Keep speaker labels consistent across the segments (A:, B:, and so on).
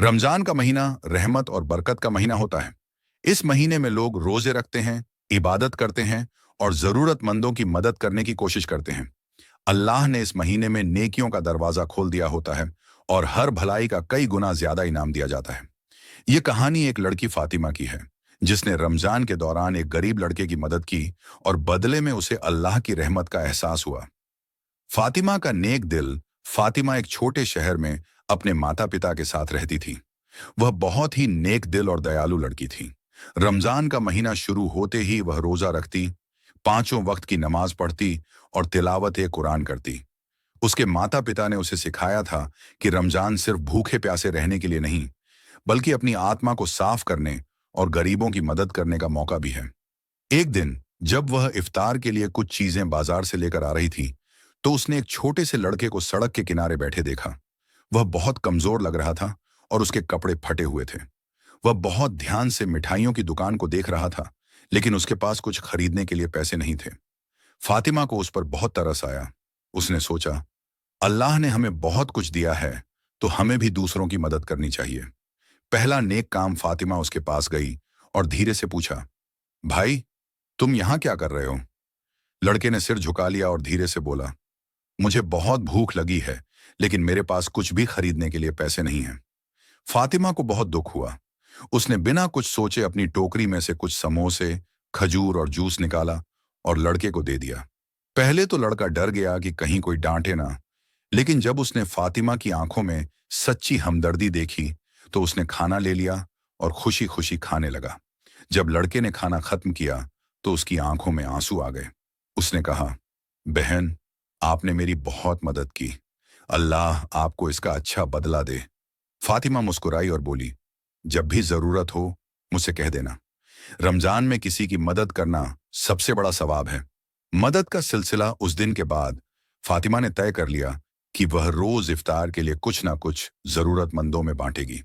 A: रमजान का महीना रहमत और बरकत का महीना होता है। इस महीने में लोग रोजे रखते हैं, इबादत करते हैं और जरूरतमंदों की मदद करने की कोशिश करते हैं। अल्लाह ने इस महीने में नेकियों का दरवाजा खोल दिया होता है और हर भलाई का कई गुना ज्यादा इनाम दिया जाता है। ये कहानी एक लड़की फातिमा की है, जिसने रमजान के दौरान एक गरीब लड़के की मदद की और बदले में उसे अल्लाह की रहमत का एहसास हुआ। फातिमा का नेक दिल। फातिमा एक छोटे शहर में अपने माता पिता के साथ रहती थी। वह बहुत ही नेक दिल और दयालु लड़की थी। रमजान का महीना शुरू होते ही वह रोजा रखती, पांचों वक्त की नमाज पढ़ती और तिलावत कुरान करती। उसके माता पिता ने उसे सिखाया था कि रमजान सिर्फ भूखे प्यासे रहने के लिए नहीं, बल्कि अपनी आत्मा को साफ करने और गरीबों की मदद करने का मौका भी है। एक दिन जब वह इफ्तार के लिए कुछ चीजें बाजार से लेकर आ रही थी, तो उसने एक छोटे से लड़के को सड़क के किनारे बैठे देखा। वह बहुत कमजोर लग रहा था और उसके कपड़े फटे हुए थे। वह बहुत ध्यान से मिठाइयों की दुकान को देख रहा था, लेकिन उसके पास कुछ खरीदने के लिए पैसे नहीं थे। फातिमा को उस पर बहुत तरस आया। उसने सोचा, अल्लाह ने हमें बहुत कुछ दिया है, तो हमें भी दूसरों की मदद करनी चाहिए। पहला नेक काम। फातिमा उसके पास गई और धीरे से पूछा, भाई, तुम यहां क्या कर रहे हो? लड़के ने सिर झुका लिया और धीरे से बोला, मुझे बहुत भूख लगी है, लेकिन मेरे पास कुछ भी खरीदने के लिए पैसे नहीं हैं। फातिमा को बहुत दुख हुआ। उसने बिना कुछ सोचे अपनी टोकरी में से कुछ समोसे, खजूर और जूस निकाला और लड़के को दे दिया। पहले तो लड़का डर गया कि कहीं कोई डांटे ना, लेकिन जब उसने फातिमा की आंखों में सच्ची हमदर्दी देखी, तो उसने खाना ले लिया और खुशी खुशी खाने लगा। जब लड़के ने खाना खत्म किया, तो उसकी आंखों में आंसू आ गए। उसने कहा, बहन, आपने मेरी बहुत मदद की। अल्लाह आपको इसका अच्छा बदला दे। फातिमा मुस्कुराई और बोली, जब भी जरूरत हो मुझसे कह देना। रमजान में किसी की मदद करना सबसे बड़ा सवाब है। मदद का सिलसिला उस दिन के बाद फातिमा ने तय कर लिया कि वह रोज इफ्तार के लिए कुछ ना कुछ जरूरतमंदों में बांटेगी।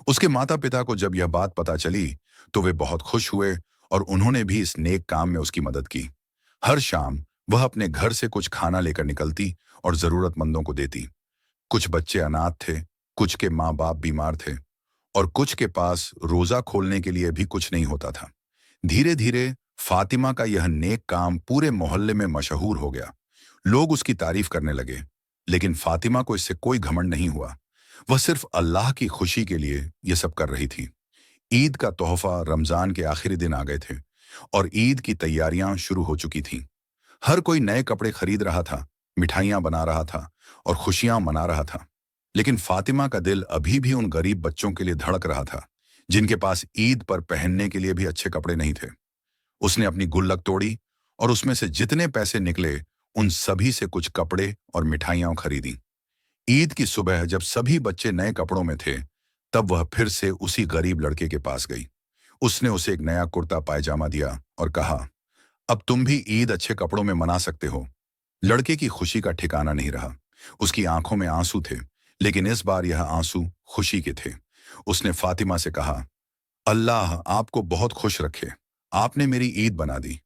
A: उसके माता पिता को जब यह बात पता चली, तो वे बहुत खुश हुए और उन्होंने भी इस नेक काम में उसकी मदद की। हर शाम वह अपने घर से कुछ खाना लेकर निकलती और जरूरतमंदों को देती। कुछ बच्चे अनाथ थे, कुछ के माँ बाप बीमार थे और कुछ के पास रोजा खोलने के लिए भी कुछ नहीं होता था। धीरे धीरे फातिमा का यह नेक काम पूरे मोहल्ले में मशहूर हो गया। लोग उसकी तारीफ करने लगे, लेकिन फातिमा को इससे कोई घमंड नहीं हुआ। वह सिर्फ अल्लाह की खुशी के लिए यह सब कर रही थी। ईद का तोहफा रमजान के आखिरी दिन आ गए थे और ईद की तैयारियां शुरू हो चुकी थीं। हर कोई नए कपड़े खरीद रहा था, मिठाइयां बना रहा था और खुशियां मना रहा था। लेकिन फातिमा का दिल अभी भी उन गरीब बच्चों के लिए धड़क रहा था, जिनके पास ईद पर पहनने के लिए भी अच्छे कपड़े नहीं थे। उसने अपनी गुल्लक तोड़ी और उसमें से जितने पैसे निकले, उन सभी से कुछ कपड़े और मिठाइयां खरीदी। ईद की सुबह जब सभी बच्चे नए कपड़ों में थे, तब वह फिर से उसी गरीब लड़के के पास गई। उसने उसे एक नया कुर्ता पायजामा दिया और कहा, अब तुम भी ईद अच्छे कपड़ों में मना सकते हो। लड़के की खुशी का ठिकाना नहीं रहा। उसकी आंखों में आंसू थे, लेकिन इस बार यह आंसू खुशी के थे। उसने फातिमा से कहा, अल्लाह आपको बहुत खुश रखे, आपने मेरी ईद बना दी।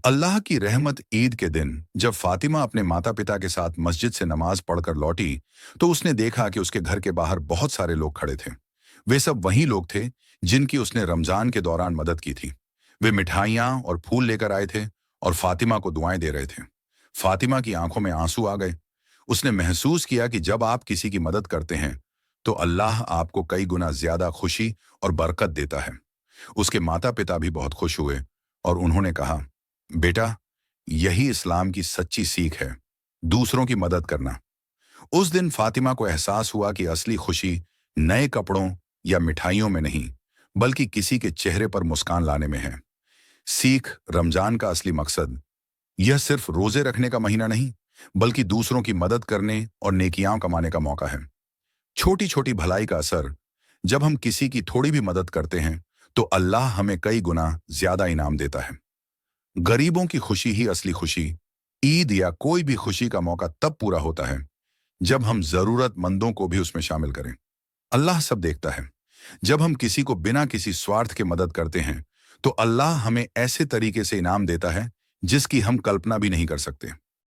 A: अल्लाह की रहमत। ईद के दिन जब फातिमा अपने माता पिता के साथ मस्जिद से नमाज पढ़कर लौटी, तो उसने देखा कि उसके घर के बाहर बहुत सारे लोग खड़े थे। वे सब वही लोग थे जिनकी उसने रमजान के दौरान मदद की थी। वे मिठाइयां और फूल लेकर आए थे और फातिमा को दुआएं दे रहे थे। फातिमा की आंखों में आंसू आ गए। उसने महसूस किया कि जब आप किसी की मदद करते हैं, तो अल्लाह आपको कई गुना ज्यादा खुशी और बरकत देता है। उसके माता पिता भी बहुत खुश हुए और उन्होंने कहा, बेटा, यही इस्लाम की सच्ची सीख है, दूसरों की मदद करना। उस दिन फातिमा को एहसास हुआ कि असली खुशी नए कपड़ों या मिठाइयों में नहीं, बल्कि किसी के चेहरे पर मुस्कान लाने में है। सीख। रमजान का असली मकसद यह सिर्फ रोजे रखने का महीना नहीं, बल्कि दूसरों की मदद करने और नेकियां कमाने का मौका है। छोटी छोटी भलाई का असर। जब हम किसी की थोड़ी भी मदद करते हैं, तो अल्लाह हमें कई गुना ज्यादा इनाम देता है। गरीबों की खुशी ही असली खुशी। ईद या कोई भी खुशी का मौका तब पूरा होता है जब हम जरूरतमंदों को भी उसमें शामिल करें। अल्लाह सब देखता है। जब हम किसी को बिना किसी स्वार्थ के मदद करते हैं, तो अल्लाह हमें ऐसे तरीके से इनाम देता है जिसकी हम कल्पना भी नहीं कर सकते।